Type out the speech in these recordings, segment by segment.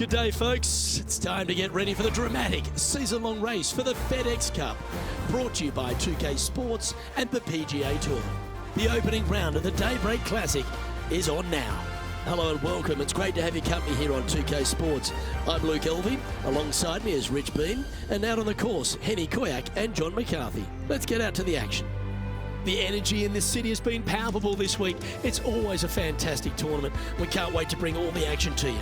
Good day, folks. It's time to get ready for the dramatic season-long race for the FedEx Cup, brought to you by 2K Sports and the PGA Tour. The opening round of the Daybreak Classic is on now. Hello and welcome. It's great to have your company here on 2K Sports. I'm Luke Elvey. Alongside me is Rich Beam, and out on the course, Henny Koyak and John McCarthy. Let's get out to the action. The energy in this city has been palpable this week. It's always a fantastic tournament. We can't wait to bring all the action to you.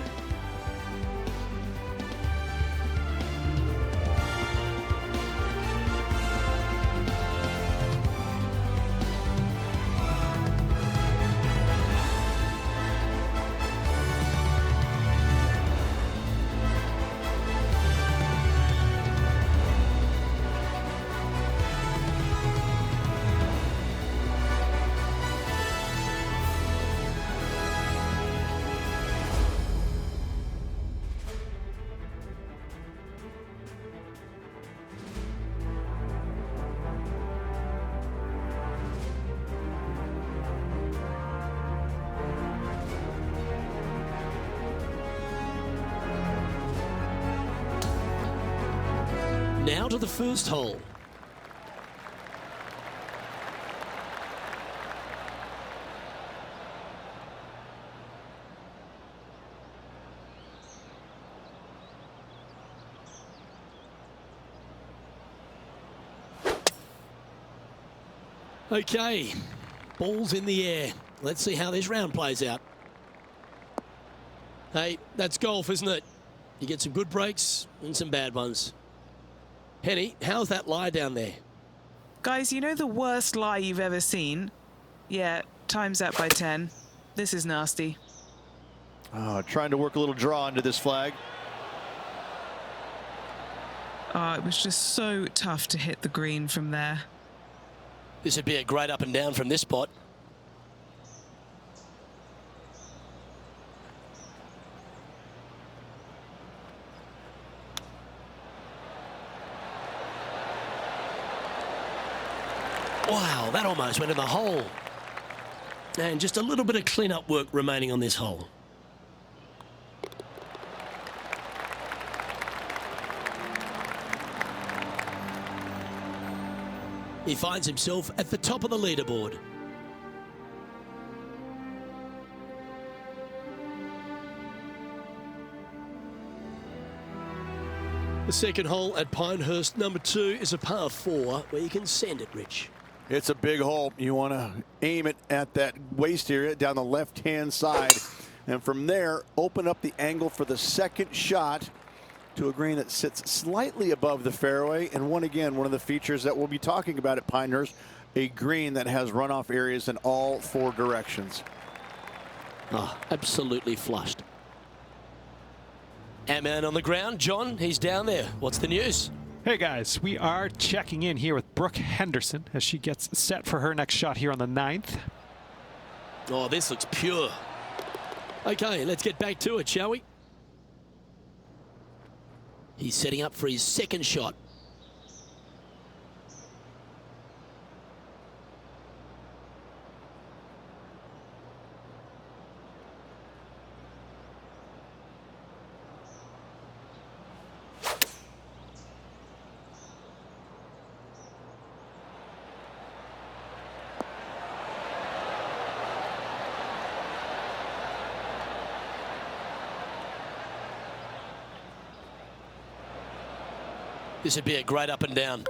Now to the first hole. Okay, ball's in the air. Let's see how this round plays out. Hey, that's golf, isn't it? You get some good breaks and some bad ones. Henny, how's that lie down there? Guys, you know the worst lie you've ever seen? Yeah, times that by 10. This is nasty. Trying to work a little draw into this flag. It was just so tough to hit the green from there. This would be a great up and down from this spot. Wow, that almost went in the hole. And just a little bit of clean-up work remaining on this hole. He finds himself at the top of the leaderboard. The second hole at Pinehurst, number 2, is a par 4 where you can send it, Rich. It's a big hole. You want to aim it at that waist area down the left-hand side. And from there, open up the angle for the second shot to a green that sits slightly above the fairway. And one of the features that we'll be talking about at Pinehurst, a green that has runoff areas in all 4 directions. Oh, absolutely flushed. Ant-Man on the ground. John, he's down there. What's the news? Hey guys, we are checking in here with Brooke Henderson as she gets set for her next shot here on the 9th. Oh, this looks pure. Okay, let's get back to it, shall we? He's setting up for his second shot. This would be a great up and down.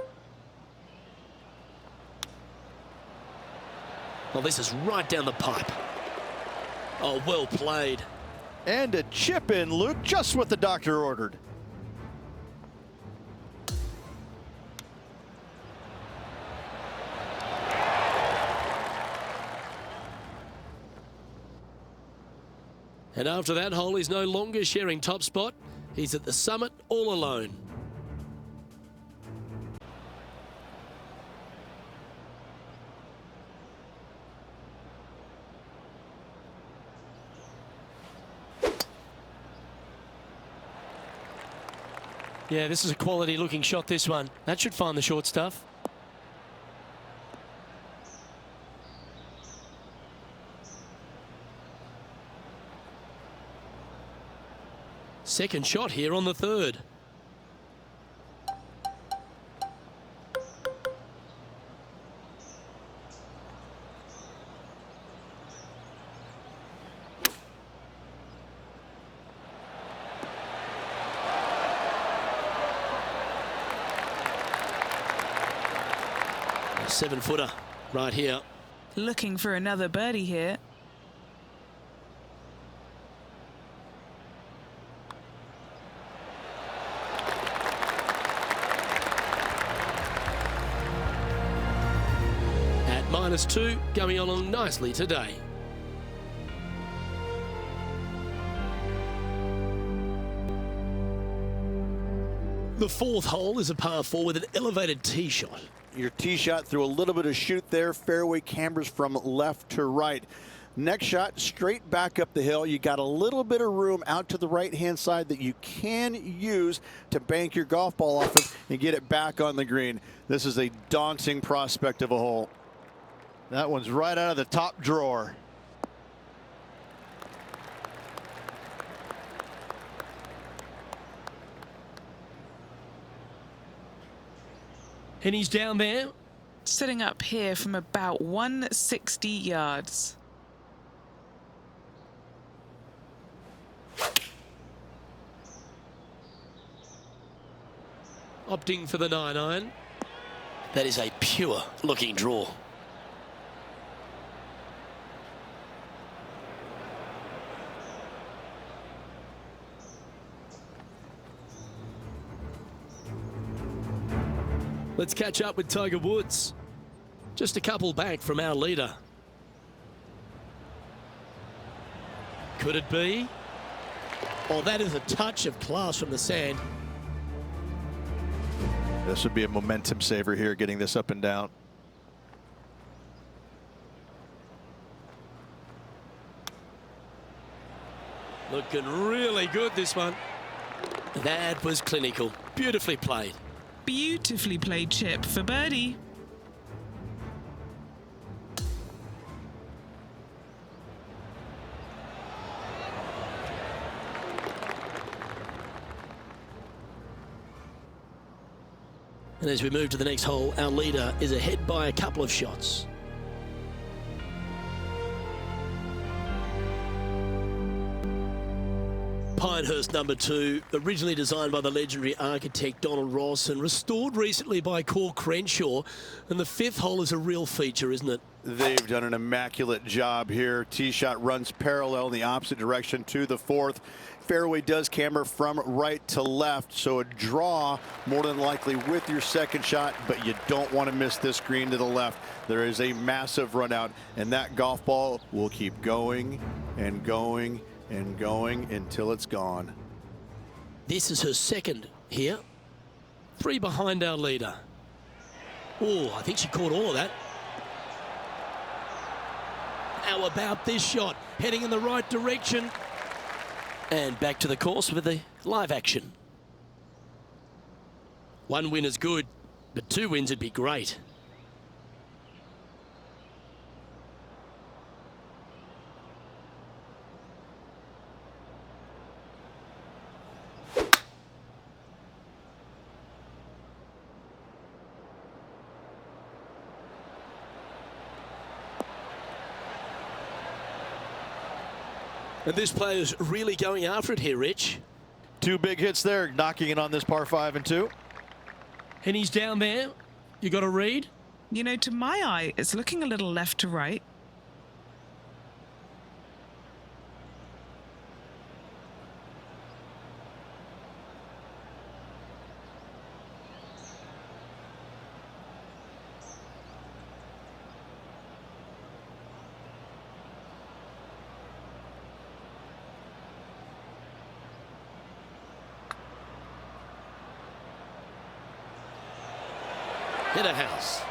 Well, this is right down the pipe. Oh, well played. And a chip in, Luke, just what the doctor ordered. And after that hole, he's no longer sharing top spot. He's at the summit all alone. Yeah, this is a quality looking shot, this one. That should find the short stuff. Second shot here on the third. A 7-footer right here. Looking for another birdie here. At -2, going along nicely today. The fourth hole is a par 4 with an elevated tee shot. Your tee shot through a little bit of shoot there. Fairway cambers from left to right. Next shot, straight back up the hill. You got a little bit of room out to the right-hand side that you can use to bank your golf ball off of and get it back on the green. This is a daunting prospect of a hole. That one's right out of the top drawer. And he's down there. Setting up here from about 160 yards. Opting for the 9-iron. That is a pure looking draw. Let's catch up with Tiger Woods. Just a couple back from our leader. Could it be? Oh, that is a touch of class from the sand. This would be a momentum saver here, getting this up and down. Looking really good, this one. That was clinical. Beautifully played. Beautifully played, Chip, for birdie. And as we move to the next hole, our leader is ahead by a couple of shots. Pinehurst number 2, originally designed by the legendary architect Donald Ross and restored recently by Core Crenshaw. And the 5th hole is a real feature, isn't it? They've done an immaculate job here. Tee shot runs parallel in the opposite direction to the 4th. Fairway does camber from right to left, so a draw more than likely with your second shot, but you don't want to miss this green to the left. There is a massive run out, and that golf ball will keep going and going and going until it's gone. This is her second here. 3 behind our leader. Oh, I think she caught all of that. How about this shot? Heading in the right direction. And back to the course with the live action. 1 win is good, but 2 wins would be great. And this player's really going after it here, Rich. 2 big hits there, knocking it on this par 5 and 2. And he's down there. You got a read? You know, to my eye, it's looking a little left to right. Hit a house.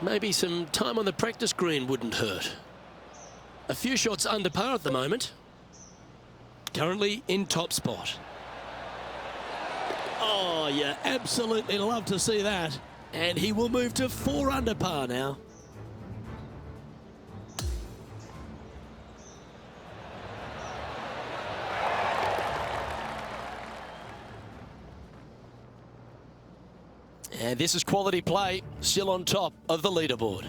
Maybe some time on the practice green wouldn't hurt. A few shots under par at the moment. Currently in top spot. Oh, you absolutely love to see that. And he will move to 4 under par now. And this is quality play, still on top of the leaderboard.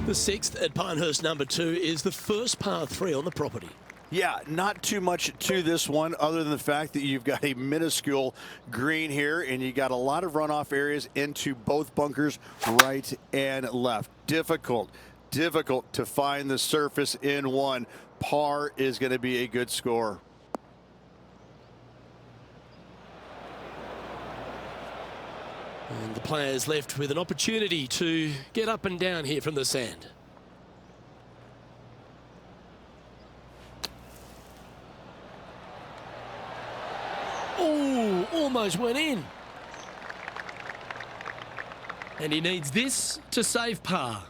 The 6th at Pinehurst number 2 is the first par 3 on the property. Yeah, not too much to this one other than the fact that you've got a minuscule green here and you got a lot of runoff areas into both bunkers, right and left. Difficult to find the surface in one. Par is going to be a good score. And the players left with an opportunity to get up and down here from the sand. Oh, almost went in. And he needs this to save par.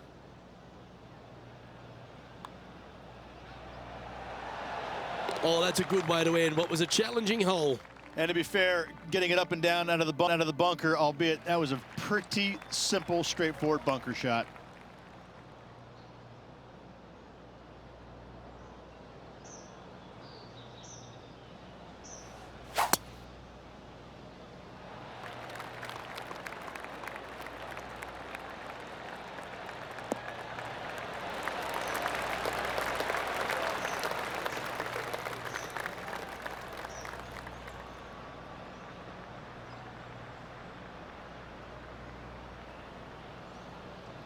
Oh, that's a good way to end what was a challenging hole. And to be fair, getting it up and down out of the bunker, albeit that was a pretty simple, straightforward bunker shot.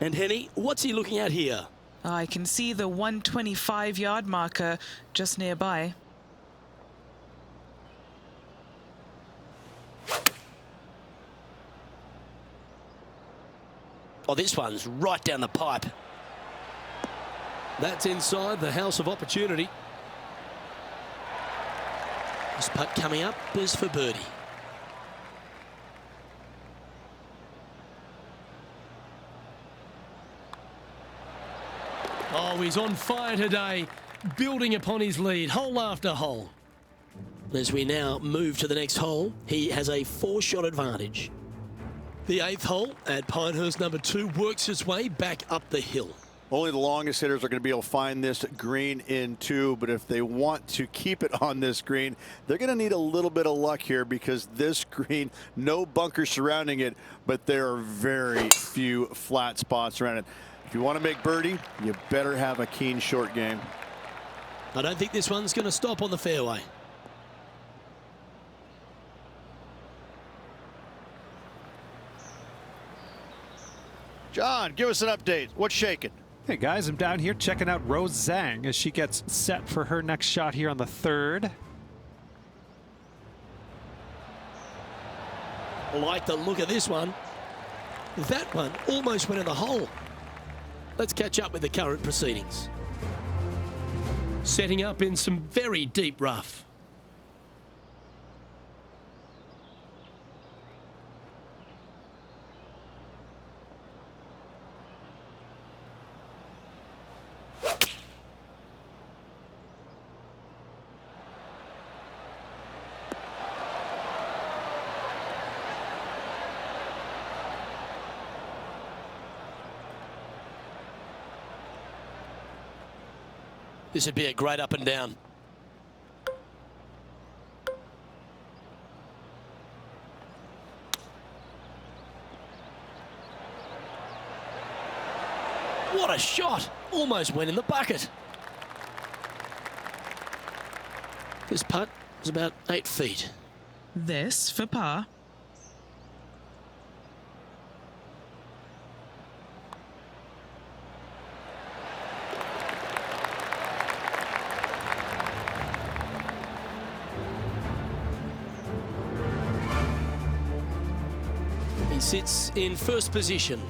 And Henny, what's he looking at here? I can see the 125-yard marker just nearby. Oh, this one's right down the pipe. That's inside the house of opportunity. This putt coming up is for birdie. Oh, he's on fire today, building upon his lead, hole after hole. As we now move to the next hole, he has a 4-shot advantage. The 8th hole at Pinehurst number 2 works its way back up the hill. Only the longest hitters are going to be able to find this green in 2, but if they want to keep it on this green, they're going to need a little bit of luck here because this green, no bunker surrounding it, but there are very few flat spots around it. If you want to make birdie, you better have a keen short game. I don't think this one's going to stop on the fairway. John, give us an update. What's shaking? Hey guys, I'm down here checking out Rose Zhang as she gets set for her next shot here on the 3rd. Like the look of this one. That one almost went in the hole. Let's catch up with the current proceedings. Setting up in some very deep rough. This would be a great up and down. What a shot! Almost went in the bucket. This putt is about 8 feet. This for par. He sits in first position.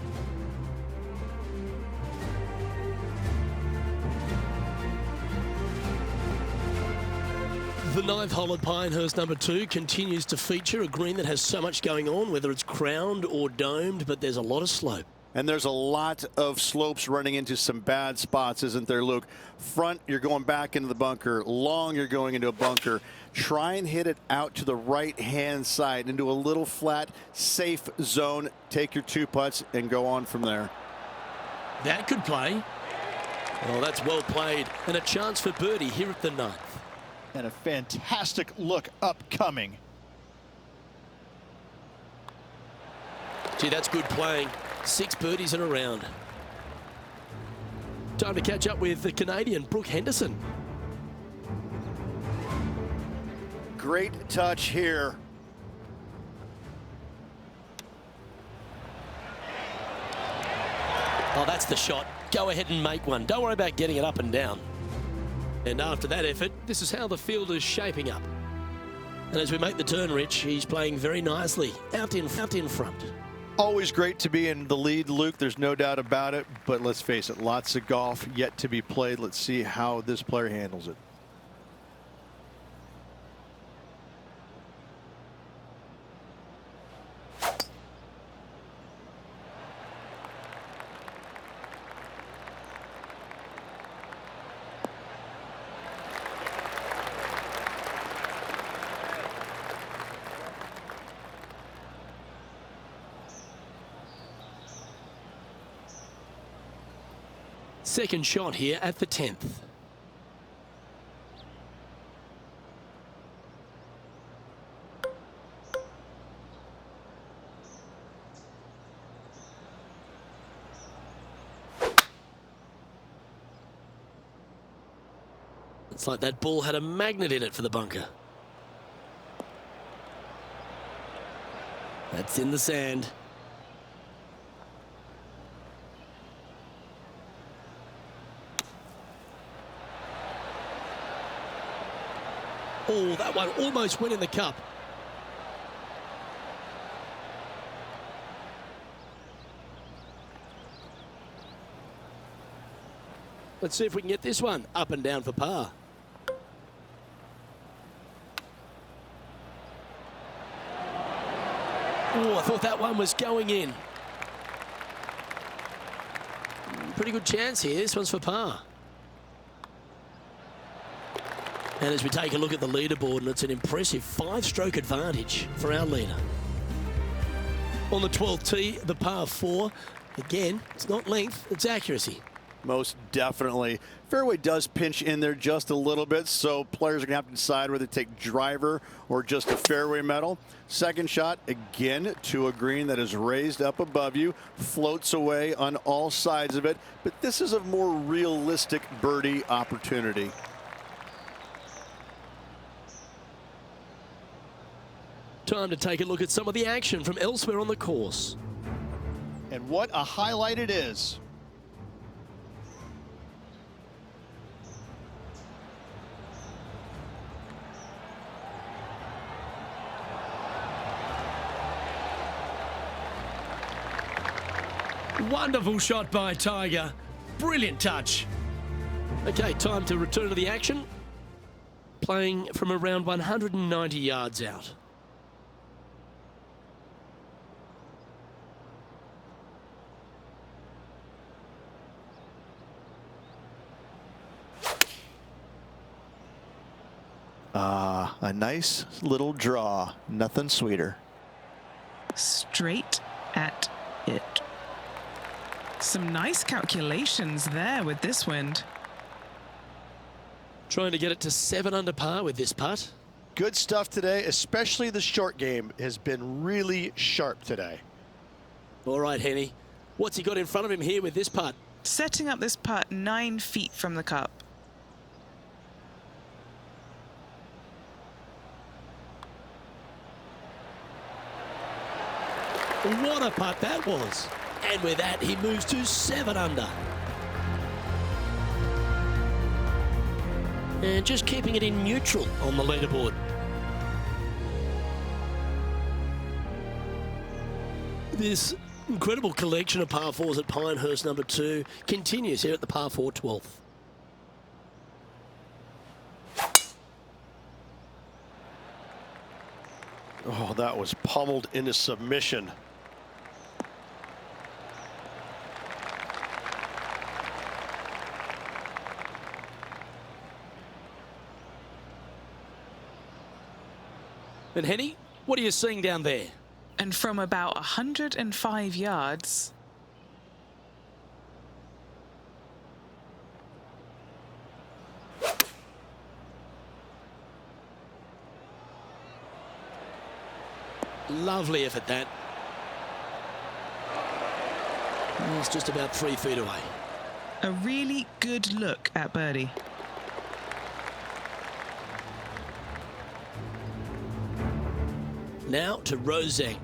The 9th hole at Pinehurst number 2 continues to feature a green that has so much going on, whether it's crowned or domed, but there's a lot of slope. And there's a lot of slopes running into some bad spots, isn't there, Luke? Front, you're going back into the bunker. Long, you're going into a bunker. Try and hit it out to the right-hand side into a little flat, safe zone. Take your 2 putts and go on from there. That could play. Oh, that's well played. And a chance for birdie here at the 9th. And a fantastic look upcoming. Gee, that's good playing. 6 birdies in a round. Time to catch up with the Canadian, Brooke Henderson. Great touch here. Oh, that's the shot. Go ahead and make one. Don't worry about getting it up and down. And after that effort, this is how the field is shaping up. And as we make the turn, Rich, he's playing very nicely. Out in front. Always great to be in the lead, Luke. There's no doubt about it. But let's face it, lots of golf yet to be played. Let's see how this player handles it. Second shot here at the 10th. It's like that ball had a magnet in it for the bunker. That's in the sand. Oh, that one almost went in the cup. Let's see if we can get this one up and down for par. Oh, I thought that one was going in. Pretty good chance here. This one's for par. And as we take a look at the leaderboard, and it's an impressive 5-stroke advantage for our leader. On the 12th tee, the par 4. Again, it's not length, it's accuracy. Most definitely. Fairway does pinch in there just a little bit, so players are going to have to decide whether to take driver or just a fairway metal. Second shot, again, to a green that is raised up above you, floats away on all sides of it, but this is a more realistic birdie opportunity. Time to take a look at some of the action from elsewhere on the course. And what a highlight it is. Wonderful shot by Tiger. Brilliant touch. Okay, time to return to the action. Playing from around 190 yards out. A nice little draw. Nothing sweeter. Straight at it. Some nice calculations there with this wind. Trying to get it to 7 under par with this putt. Good stuff today, especially the short game has been really sharp today. All right, Henny. What's he got in front of him here with this putt? Setting up this putt 9 feet from the cup. What a putt that was. And with that, he moves to 7 under. And just keeping it in neutral on the leaderboard. This incredible collection of par 4s at Pinehurst number 2 continues here at the par 4 12th. Oh, that was pummeled into submission. And Henny, what are you seeing down there? And from about 105 yards, Lovely effort, that. It's just about 3 feet away. A really good look at birdie. Now to Roseng.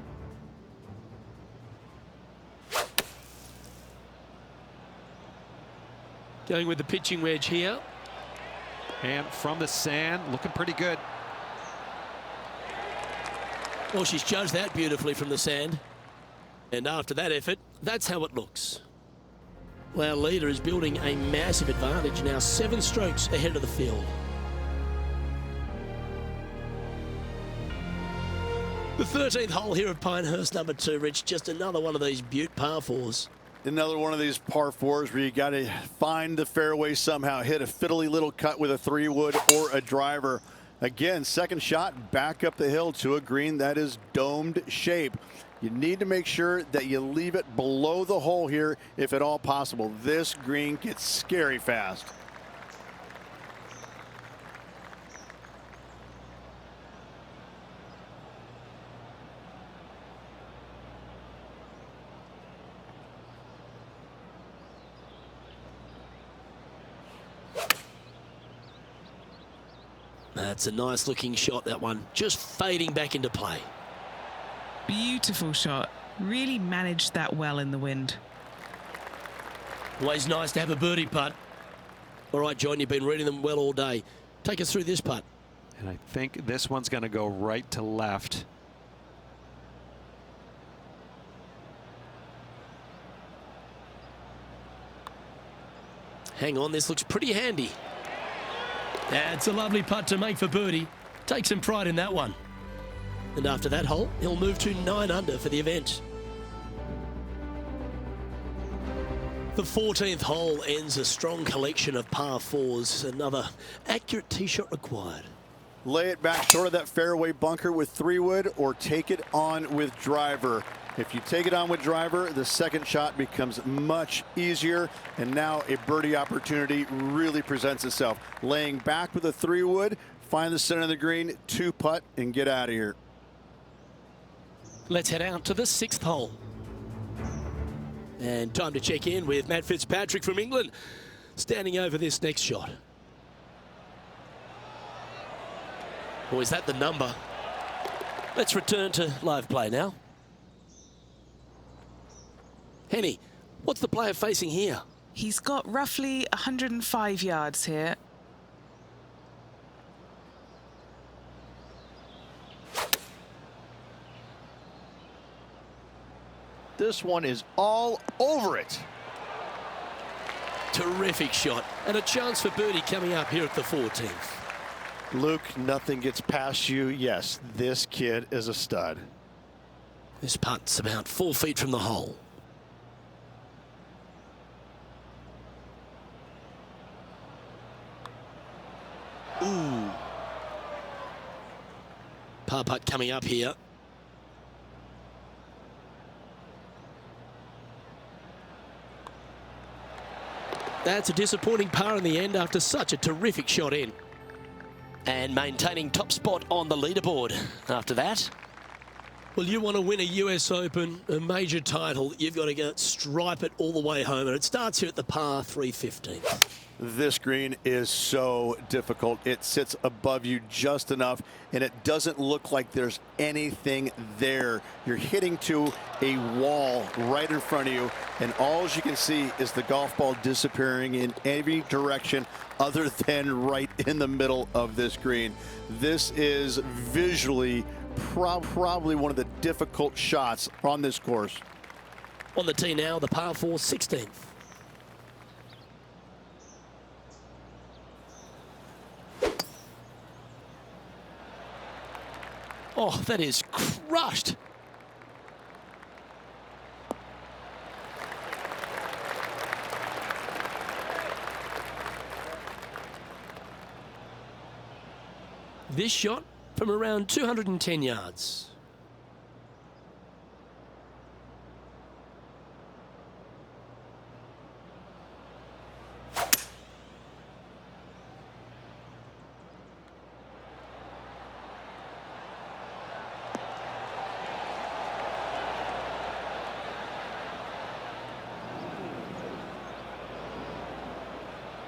Going with the pitching wedge here. And from the sand, looking pretty good. Well, she's judged that beautifully from the sand. And after that effort, that's how it looks. Well, our leader is building a massive advantage, now 7 strokes ahead of the field. The 13th hole here of Pinehurst number 2, Rich, just another one of these beaut par 4s. Another one of these par 4s where you got to find the fairway somehow, hit a fiddly little cut with a 3-wood or a driver. Again, second shot back up the hill to a green that is domed shape. You need to make sure that you leave it below the hole here if at all possible. This green gets scary fast. That's a nice looking shot, that one. Just fading back into play. Beautiful shot. Really managed that well in the wind. Always nice to have a birdie putt. All right, John, you've been reading them well all day. Take us through this putt. And I think this one's going to go right to left. Hang on, this looks pretty handy. That's a lovely putt to make for birdie. Take some pride in that one. And after that hole, he'll move to 9 under for the event. The 14th hole ends a strong collection of par 4s. Another accurate tee shot required. Lay it back short of that fairway bunker with 3-wood or take it on with driver. If you take it on with driver, the second shot becomes much easier, and now a birdie opportunity really presents itself. Laying back with a 3-wood, find the center of the green, 2-putt, and get out of here. Let's head out to the 6th hole. And time to check in with Matt Fitzpatrick from England, standing over this next shot. Or is that the number? Let's return to live play now. Henny, what's the player facing here? He's got roughly 105 yards here. This one is all over it. Terrific shot, and a chance for birdie coming up here at the 14th. Luke, nothing gets past you. Yes, this kid is a stud. This putt's about 4 feet from the hole. Ooh. Par putt coming up here. That's a disappointing par in the end after such a terrific shot in. And maintaining top spot on the leaderboard after that. Well, you want to win a US Open, a major title, you've got to go stripe it all the way home. And it starts here at the par 315. This green is so difficult. It sits above you just enough, and it doesn't look like there's anything there. You're hitting to a wall right in front of you, and all you can see is the golf ball disappearing in every direction other than right in the middle of this green. This is visually probably one of the difficult shots on this course. On the tee now, the par 4 16th. Oh, that is crushed. This shot from around 210 yards.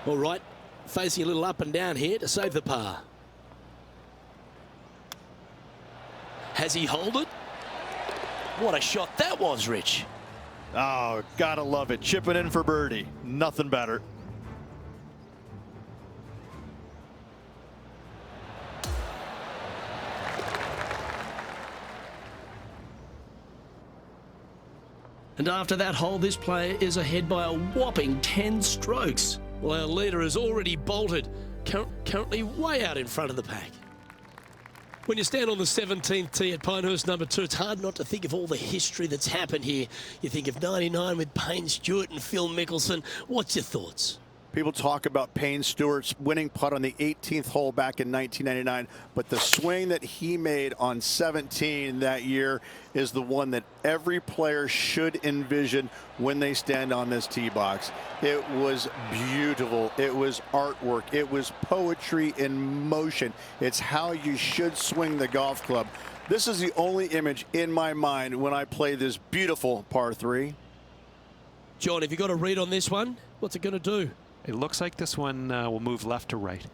All right, facing a little up and down here to save the par. Has he holed it? What a shot that was, Rich. Oh, gotta love it. Chipping in for birdie. Nothing better. And after that hole, this player is ahead by a whopping 10 strokes. Well, our leader has already bolted, currently way out in front of the pack. When you stand on the 17th tee at Pinehurst number 2, it's hard not to think of all the history that's happened here. You think of 99 with Payne Stewart and Phil Mickelson. What's your thoughts? People talk about Payne Stewart's winning putt on the 18th hole back in 1999, but the swing that he made on 17 that year is the one that every player should envision when they stand on this tee box. It was beautiful. It was artwork. It was poetry in motion. It's how you should swing the golf club. This is the only image in my mind when I play this beautiful par 3. John, have you got a read on this one? What's it going to do? It looks like this one will move left to right.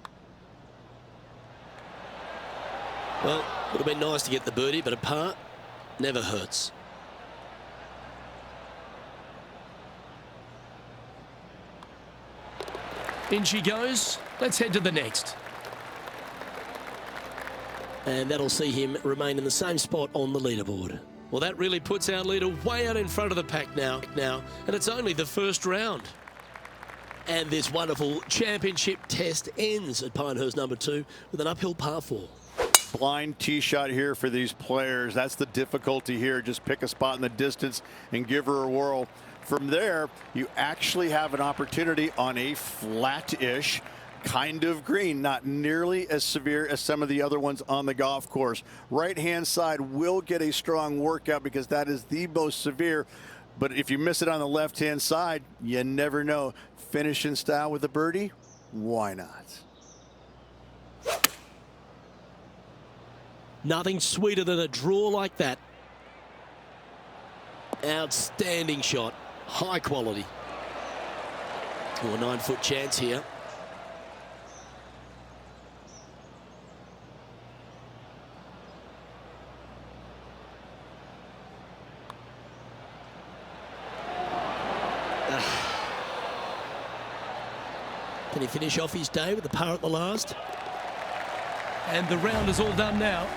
Well, would have been nice to get the birdie, but a par never hurts. In she goes. Let's head to the next. And that'll see him remain in the same spot on the leaderboard. Well, that really puts our leader way out in front of the pack now, and it's only the first round. And this wonderful championship test ends at Pinehurst number 2 with an uphill par 4. Blind tee shot here for these players. That's the difficulty here. Just pick a spot in the distance and give her a whirl. From there, you actually have an opportunity on a flat-ish kind of green, not nearly as severe as some of the other ones on the golf course. Right-hand side will get a strong workout because that is the most severe. But if you miss it on the left-hand side, you never know. Finish in style with a birdie? Why not? Nothing sweeter than a draw like that. Outstanding shot. High quality. Oh, a 9-foot chance here. Can he finish off his day with a par at the last? And the round is all done now.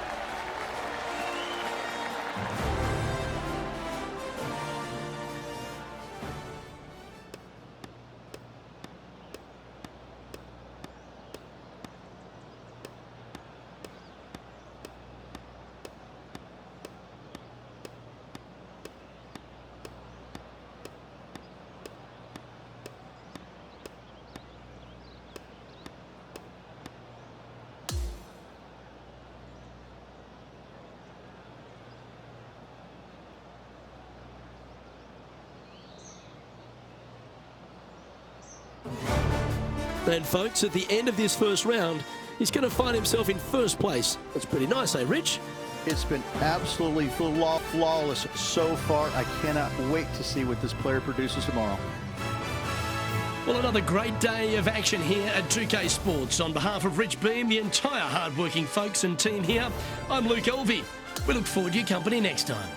And folks, at the end of this first round, he's going to find himself in first place. That's pretty nice, eh, Rich? It's been absolutely flawless so far. I cannot wait to see what this player produces tomorrow. Well, another great day of action here at 2K Sports. On behalf of Rich Beam, the entire hard-working folks and team here, I'm Luke Elvey. We look forward to your company next time.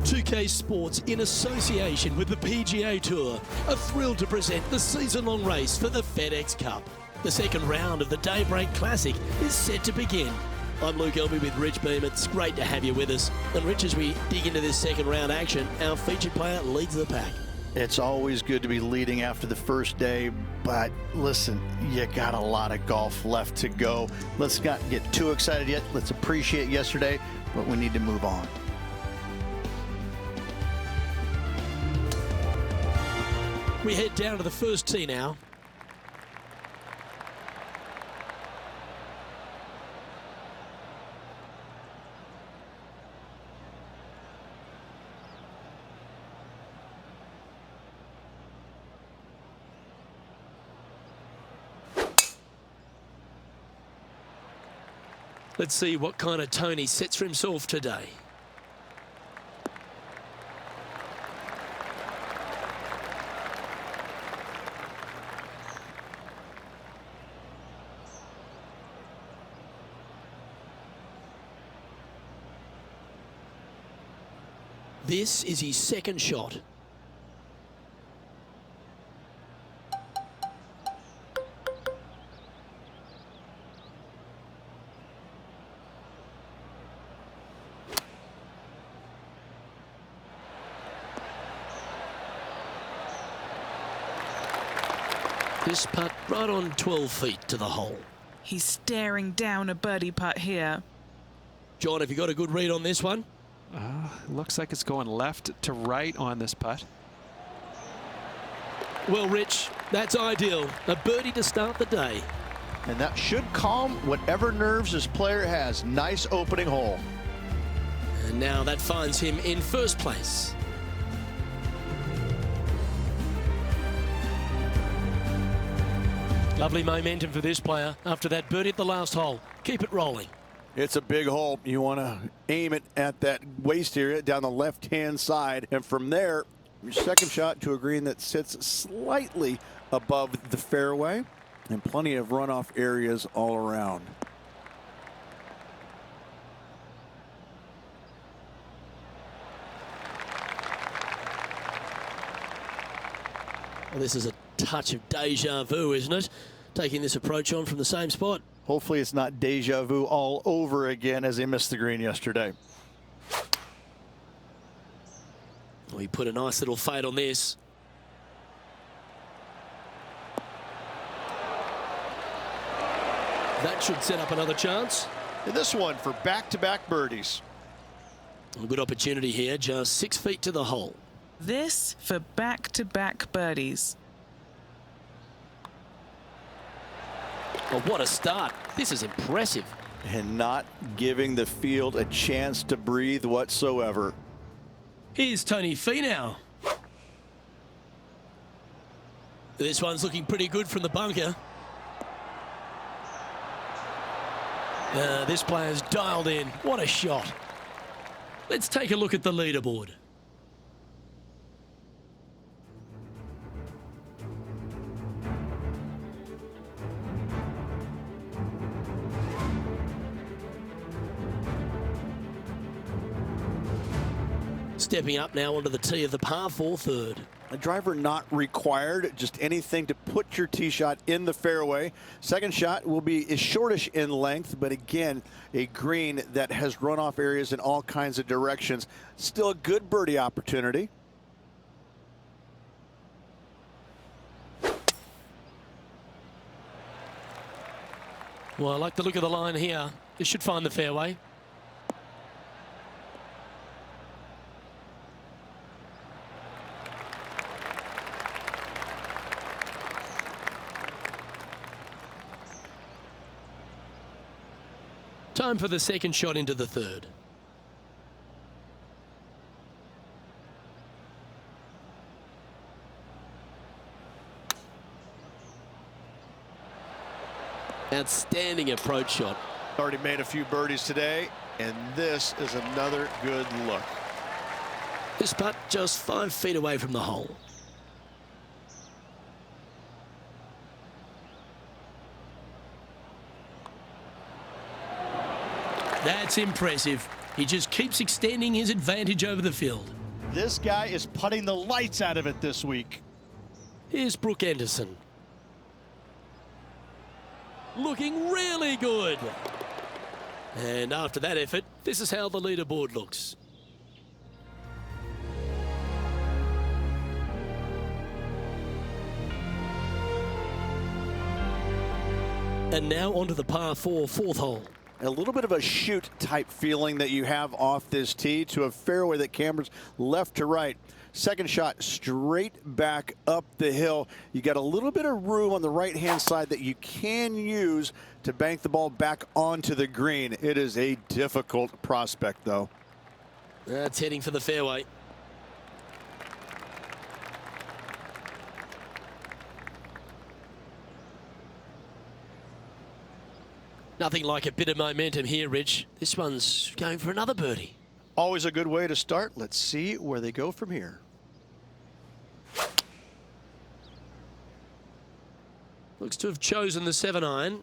2K Sports, in association with the PGA Tour, are thrilled to present the season-long race for the FedEx Cup. The second round of the Daybreak Classic is set to begin. I'm Luke Elby with Rich Beam. It's great to have you with us. And Rich, as we dig into this second round action, our featured player leads the pack. It's always good to be leading after the first day, but listen, you got a lot of golf left to go. Let's not get too excited yet. Let's appreciate yesterday, but we need to move on. We head down to the first tee now. Let's see what kind of tone he sets for himself today. This is his second shot. This putt right on 12 feet to the hole. He's staring down a birdie putt here. John, have you got a good read on this one? Looks like it's going left to right on this putt. Well, Rich, that's ideal. A birdie to start the day. And that should calm whatever nerves this player has. Nice opening hole. And now that finds him in first place. Lovely momentum for this player after that birdie at the last hole. Keep it rolling. It's a big hole. You want to aim it at that waist area down the left-hand side. And from there, your second shot to a green that sits slightly above the fairway and plenty of runoff areas all around. Well, this is a touch of deja vu, isn't it? Taking this approach on from the same spot. Hopefully it's not deja vu all over again as they missed the green yesterday. We put a nice little fade on this. That should set up another chance. And this one for back-to-back birdies. A good opportunity here, just 6 feet to the hole. This for back-to-back birdies. Oh, what a start. This is impressive. And not giving the field a chance to breathe whatsoever. Here's Tony Finau. This one's looking pretty good from the bunker. This player's dialed in. What a shot. Let's take a look at the leaderboard. Stepping up now onto the tee of the par 4 third. A driver not required, just anything to put your tee shot in the fairway. Second shot will be shortish in length, but again, a green that has runoff areas in all kinds of directions. Still a good birdie opportunity. Well, I like the look of the line here. This should find the fairway. Time for the second shot into the third. Outstanding approach shot. Already made a few birdies today, and this is another good look. This putt just 5 feet away from the hole. That's impressive. He just keeps extending his advantage over the field. This guy is putting the lights out of it this week. Here's Brooke Henderson. Looking really good. And after that effort, this is how the leaderboard looks. And now onto the par 4 fourth hole. A little bit of a shoot type feeling that you have off this tee to a fairway that cambers left to right. Second shot straight back up the hill. You got a little bit of room on the right hand side that you can use to bank the ball back onto the green. It is a difficult prospect though. That's heading for the fairway. Nothing like a bit of momentum here, Rich. This one's going for another birdie. Always a good way to start. Let's see where they go from here. Looks to have chosen the 7-iron.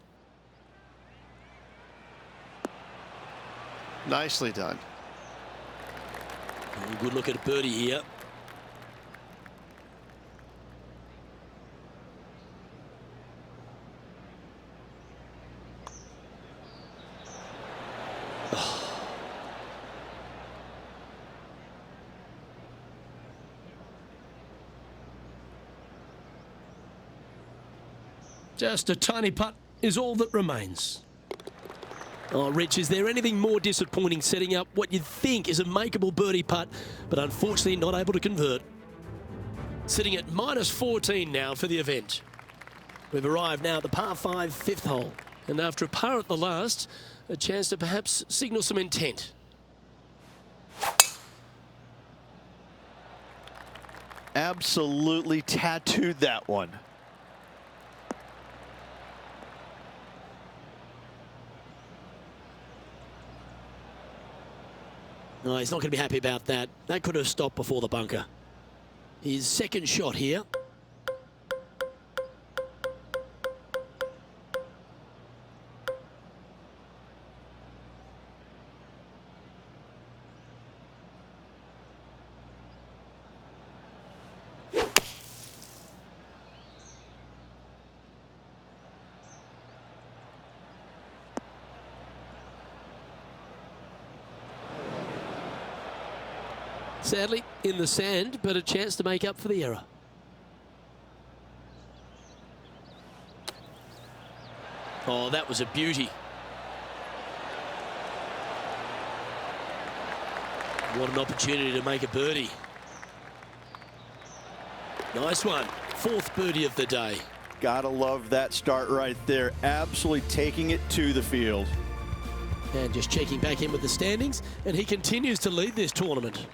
Nicely done. Good look at a birdie here. Just a tiny putt is all that remains. Oh, Rich, is there anything more disappointing setting up what you'd think is a makeable birdie putt, but unfortunately not able to convert? Sitting at -14 now for the event. We've arrived now at the par 5 fifth hole, and after a par at the last, a chance to perhaps signal some intent. Absolutely tattooed that one. No, he's not going to be happy about that. That could have stopped before the bunker. His second shot here. Sadly, in the sand, but a chance to make up for the error. Oh, that was a beauty. What an opportunity to make a birdie. Nice one. Fourth birdie of the day. Gotta love that start right there. Absolutely taking it to the field. And just checking back in with the standings, and he continues to lead this tournament.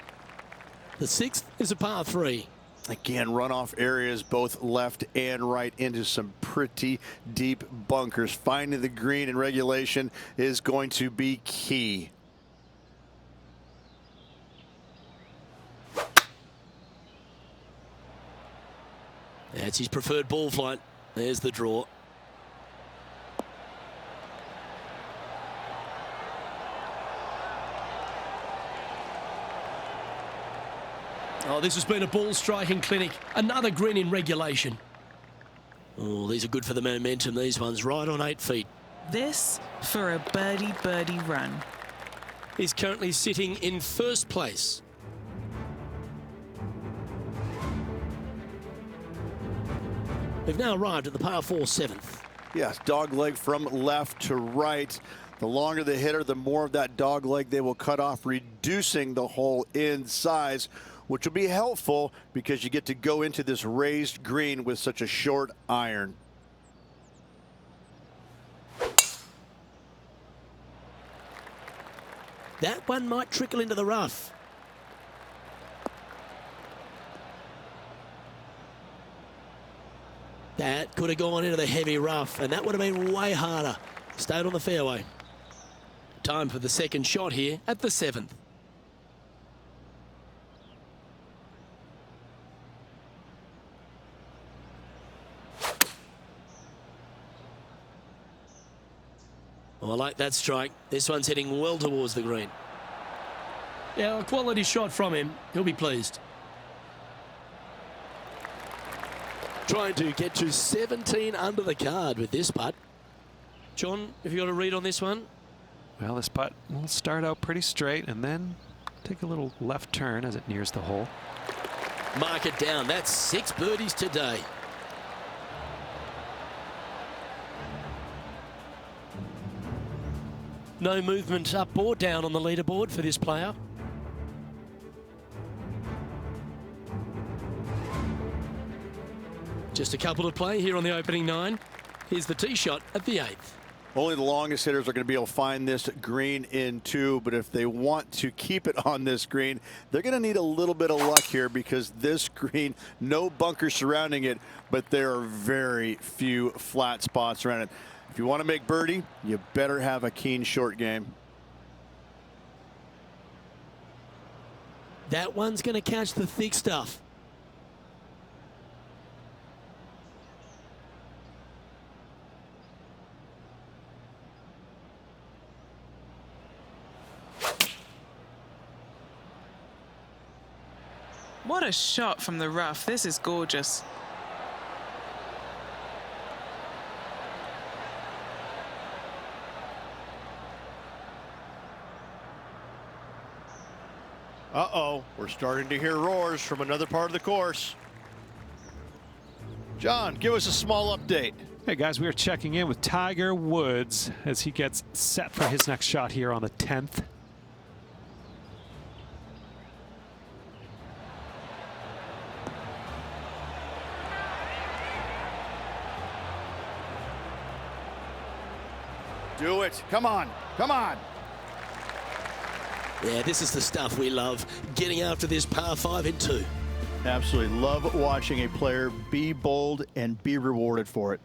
The sixth is a par 3. Again, runoff areas both left and right into some pretty deep bunkers. Finding the green in regulation is going to be key. That's his preferred ball flight. There's the draw. Oh, this has been a ball striking clinic. Another green in regulation. Oh, these are good for the momentum, these ones, right on 8 feet. This for a birdie run. He's currently sitting in first place. We've now arrived at the par 4 7th. Yes, dog leg from left to right. The longer the hitter, the more of that dog leg they will cut off, reducing the hole in size, which will be helpful because you get to go into this raised green with such a short iron. That one might trickle into the rough. That could have gone into the heavy rough, and that would have been way harder. Stayed on the fairway. Time for the second shot here at the 7th. Oh, I like that strike. This one's heading well towards the green. Yeah, a quality shot from him. He'll be pleased. Trying to get to 17 under the card with this putt. John, have you got a read on this one? Well, this putt will start out pretty straight and then take a little left turn as it nears the hole. Mark it down. That's 6 birdies today. No movement up or down on the leaderboard for this player. Just a couple to play here on the opening 9. Here's the tee shot at the 8th. Only the longest hitters are going to be able to find this green in 2, but if they want to keep it on this green, they're going to need a little bit of luck here because this green, no bunkers surrounding it, but there are very few flat spots around it. If you want to make birdie, you better have a keen short game. That one's going to catch the thick stuff. What a shot from the rough. This is gorgeous. Uh-oh, we're starting to hear roars from another part of the course. John, give us a small update. Hey guys, we are checking in with Tiger Woods as he gets set for his next shot here on the 10th. Do it. Come on. Come on. Yeah, this is the stuff we love. Getting after this par 5 in 2. Absolutely love watching a player be bold and be rewarded for it.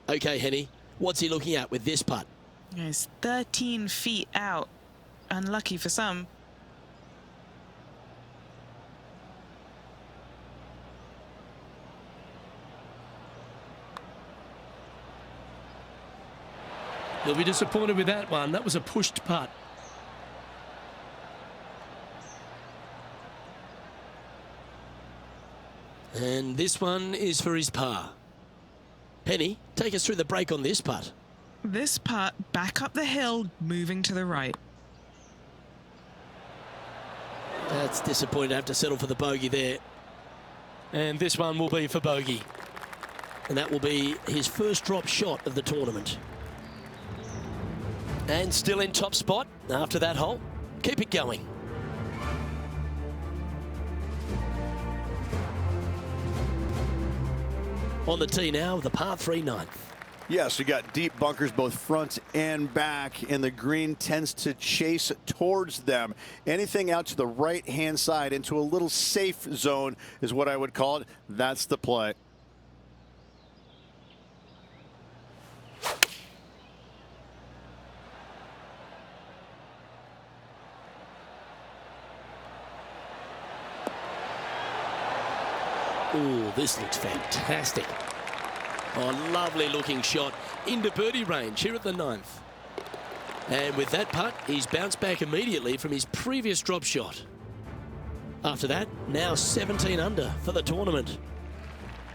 Okay, Henny, what's he looking at with this putt? It's 13 feet out. Unlucky for some. He'll be disappointed with that one. That was a pushed putt. And this one is for his par. Penny, take us through the break on this putt. This putt back up the hill, moving to the right. That's disappointing to have to settle for the bogey there. And this one will be for bogey. And that will be his first drop shot of the tournament. And still in top spot after that hole. Keep it going. On the tee now, the par 3 ninth. Yes, you got deep bunkers both front and back, and the green tends to chase towards them. Anything out to the right-hand side into a little safe zone is what I would call it. That's the play. Oh, this looks fantastic. Oh, lovely looking shot into birdie range here at the 9th. And with that putt, he's bounced back immediately from his previous drop shot. After that, now 17 under for the tournament.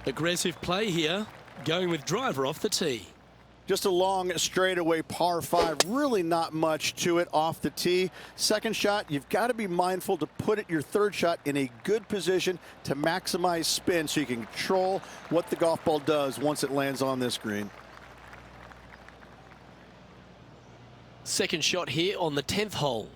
Aggressive play here, going with driver off the tee. Just a long straightaway par 5, really not much to it off the tee. Second shot, you've got to be mindful to put it your third shot in a good position to maximize spin so you can control what the golf ball does once it lands on this green. Second shot here on the 10th hole.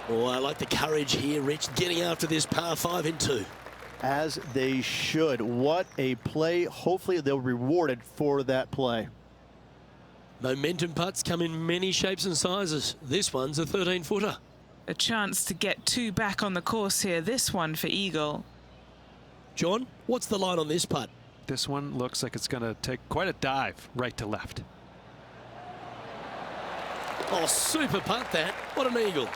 Oh, I like the courage here, Rich, getting after this par 5 in 2. As they should. What a play. Hopefully they'll be rewarded for that play. Momentum putts come in many shapes and sizes. This one's a 13-footer. A chance to get 2 back on the course here. This one for eagle. John, what's the line on this putt? This one looks like it's going to take quite a dive right to left. Oh, super putt that. What an eagle.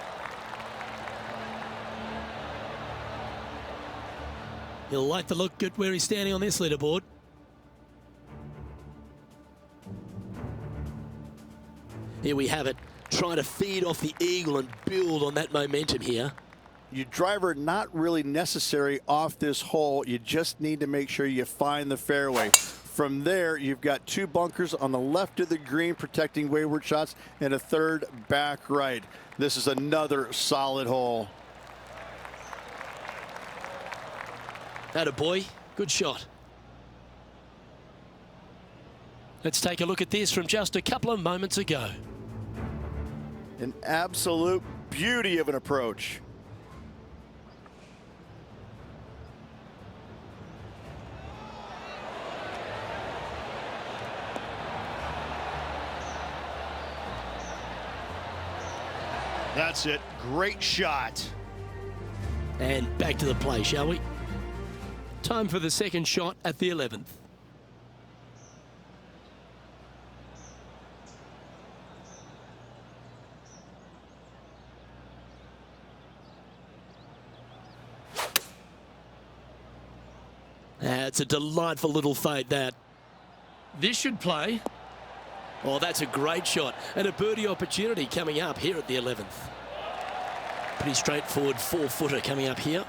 He'll like the look at where he's standing on this leaderboard. Here we have it, trying to feed off the eagle and build on that momentum here. Your driver not really necessary off this hole. You just need to make sure you find the fairway. From there, you've got 2 bunkers on the left of the green protecting wayward shots and a 3rd back right. This is another solid hole. Atta boy, good shot. Let's take a look at this from just a couple of moments ago. An absolute beauty of an approach. That's it. Great shot. And back to the play, shall we? Time for the second shot at the 11th. It's a delightful little fade, that. This should play. Oh, that's a great shot. And a birdie opportunity coming up here at the 11th. Pretty straightforward 4-footer coming up here.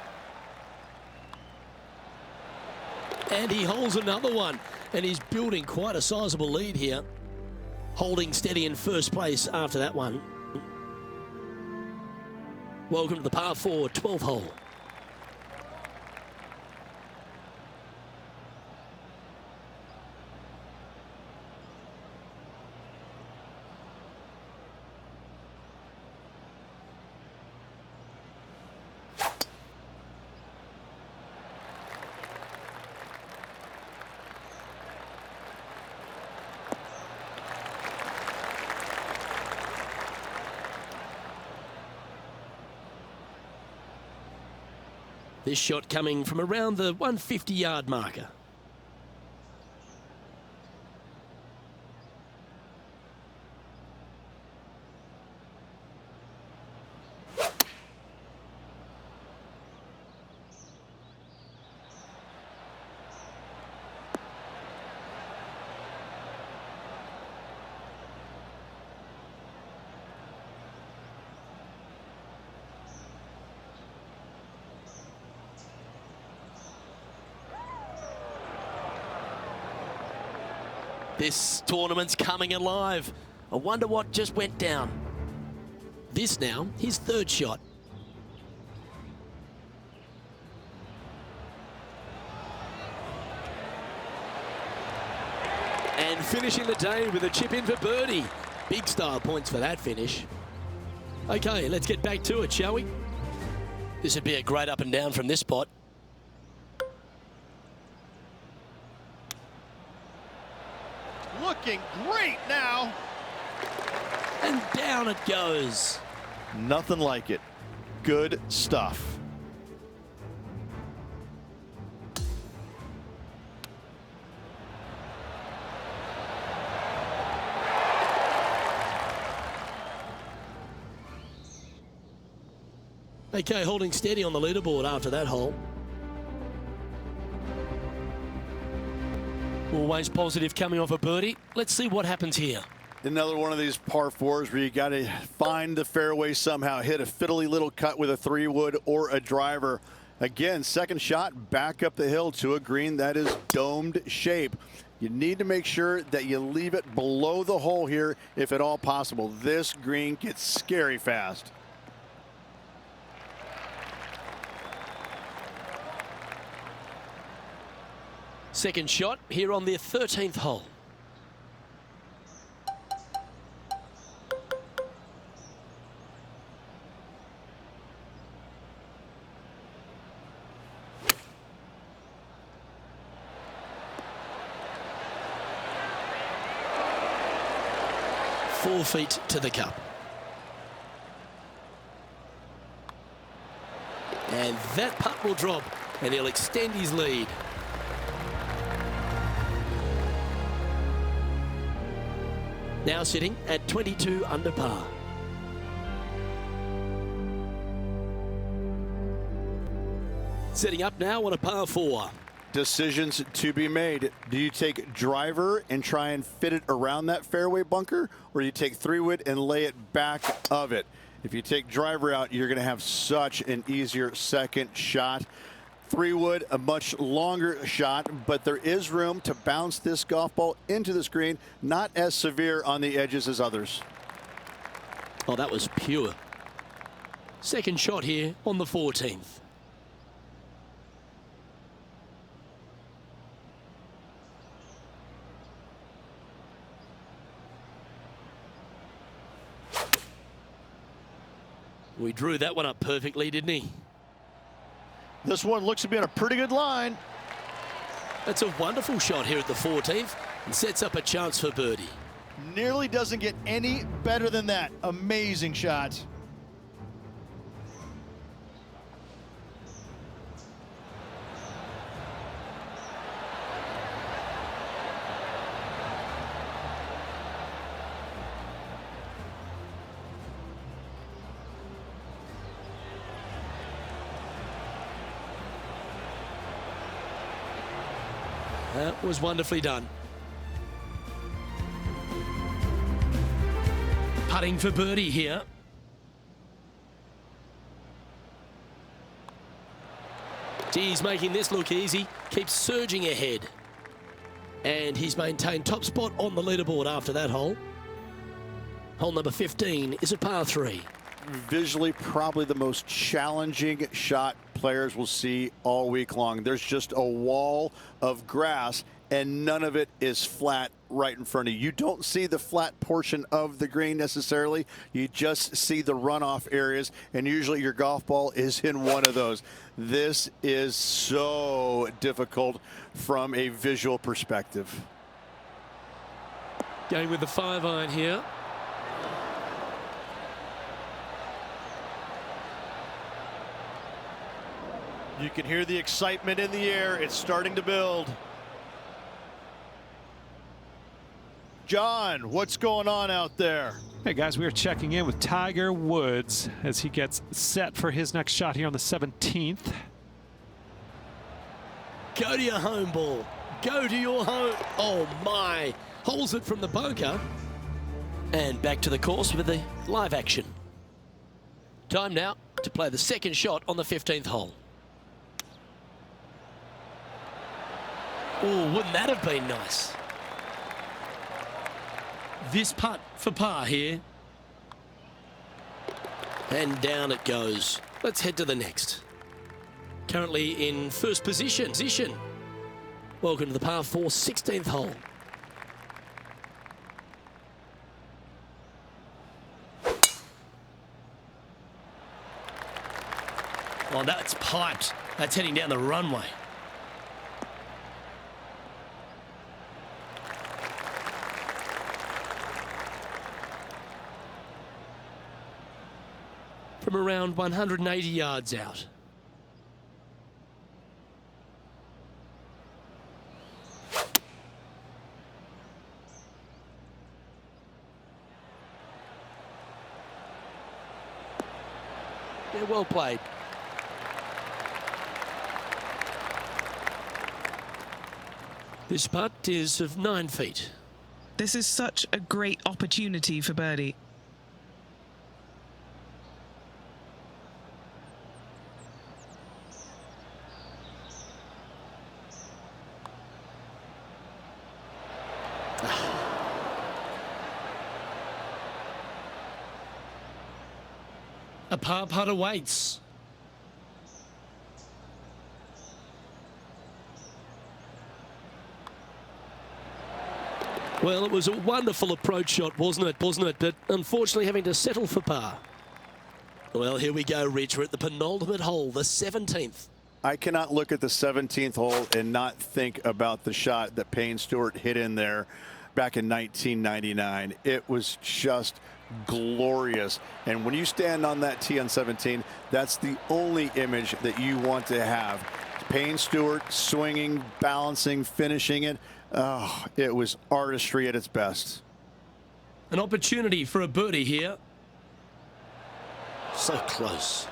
And he holds another one. And he's building quite a sizable lead here. Holding steady in first place after that one. Welcome to the par 4 12th hole. This shot coming from around the 150-yard marker. This tournament's coming alive. I wonder what just went down. This now, his 3rd shot. And finishing the day with a chip in for birdie. Big style points for that finish. Okay, let's get back to it, shall we? This would be a great up and down from this spot. Looking great now. And down it goes. Nothing like it. Good stuff. Okay, holding steady on the leaderboard after that hole. Always positive coming off a birdie. Let's see what happens here. Another one of these par 4s where you got to find the fairway somehow. Hit a fiddly little cut with a 3-wood or a driver. Again, second shot back up the hill to a green that is domed shape. You need to make sure that you leave it below the hole here if at all possible. This green gets scary fast. Second shot here on the 13th hole. Four feet to the cup. And that putt will drop, and he'll extend his lead. Now sitting at 22 under par. Setting up now on a par 4. Decisions to be made. Do you take driver and try and fit it around that fairway bunker, or do you take 3-wood and lay it back of it? If you take driver out, you're going to have such an easier second shot. 3-wood, a much longer shot, but there is room to bounce this golf ball into the screen, not as severe on the edges as others. Oh, that was pure. Second shot here on the 14th. We drew that one up perfectly, didn't he? This one looks to be on a pretty good line. That's a wonderful shot here at the 14th and sets up a chance for birdie. Nearly doesn't get any better than that. Amazing shot. That was wonderfully done. Putting for birdie here. He's making this look easy. Keeps surging ahead. And he's maintained top spot on the leaderboard after that hole. Hole number 15 is a par 3. Visually, probably the most challenging shot players will see all week long. There's just a wall of grass, and none of it is flat right in front of you. You don't see the flat portion of the green necessarily. You just see the runoff areas, and usually your golf ball is in one of those. This is so difficult from a visual perspective. Going with the 5-iron here. You can hear the excitement in the air. It's starting to build. John, what's going on out there? Hey guys, we are checking in with Tiger Woods as he gets set for his next shot here on the 17th. Go to your home ball. Go to your home. Oh my. Holds it from the bunker. And back to the course with the live action. Time now to play the second shot on the 15th hole. Oh, wouldn't that have been nice? This putt for par here. And down it goes. Let's head to the next. Currently in first position. Welcome to the par 4 16th hole. Oh, that's piped. That's heading down the runway. From around 180 yards out. Yeah, well played. This putt is of 9 feet. This is such a great opportunity for birdie. A par putt awaits. Well, it was a wonderful approach shot, wasn't it? But unfortunately having to settle for par. Well, here we go, Rich. We're at the penultimate hole, the 17th. I cannot look at the 17th hole and not think about the shot that Payne Stewart hit in there back in 1999. It was just glorious. And when you stand on that tee on 17, That's the only image that you want to have. Payne Stewart swinging, balancing, finishing it. Oh, it was artistry at its best. An opportunity for a birdie here. So close.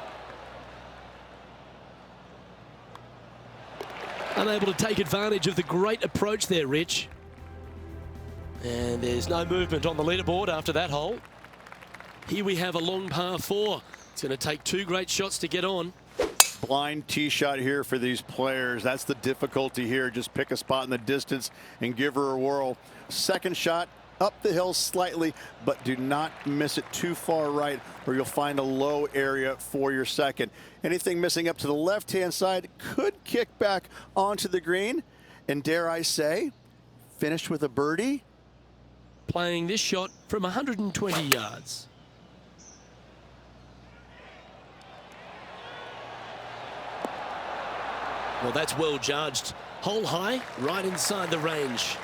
Unable to take advantage of the great approach there, Rich. And there's no movement on the leaderboard after that hole. Here we have a long par 4. It's going to take 2 great shots to get on. Blind tee shot here for these players. That's the difficulty here. Just pick a spot in the distance and give her a whirl. Second shot up the hill slightly, but do not miss it too far right, or you'll find a low area for your second. Anything missing up to the left-hand side could kick back onto the green, and dare I say, finish with a birdie. Playing this shot from 120 yards. Well, that's well judged. Hole high, right inside the range.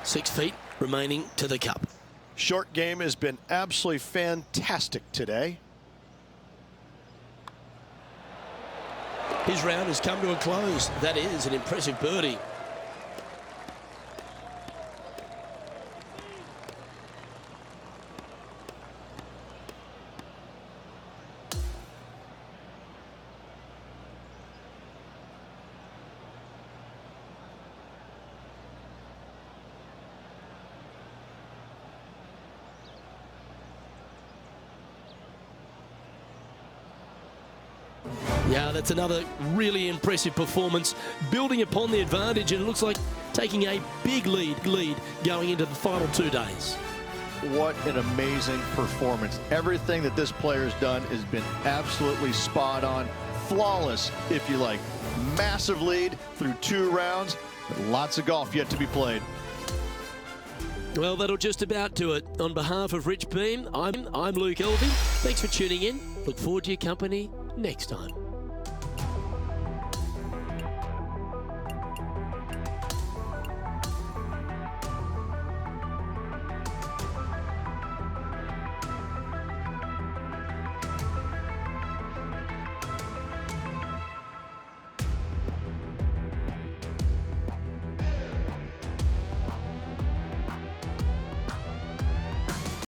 6 feet remaining to the cup. Short game has been absolutely fantastic today. His round has come to a close. That is an impressive birdie. Yeah, that's another really impressive performance, building upon the advantage, and it looks like taking a big lead going into the final 2 days. What an amazing performance. Everything that this player's done has been absolutely spot on, flawless, if you like. Massive lead through 2 rounds, but lots of golf yet to be played. Well, that'll just about do it. On behalf of Rich Beam, I'm Luke Elvey. Thanks for tuning in. Look forward to your company next time.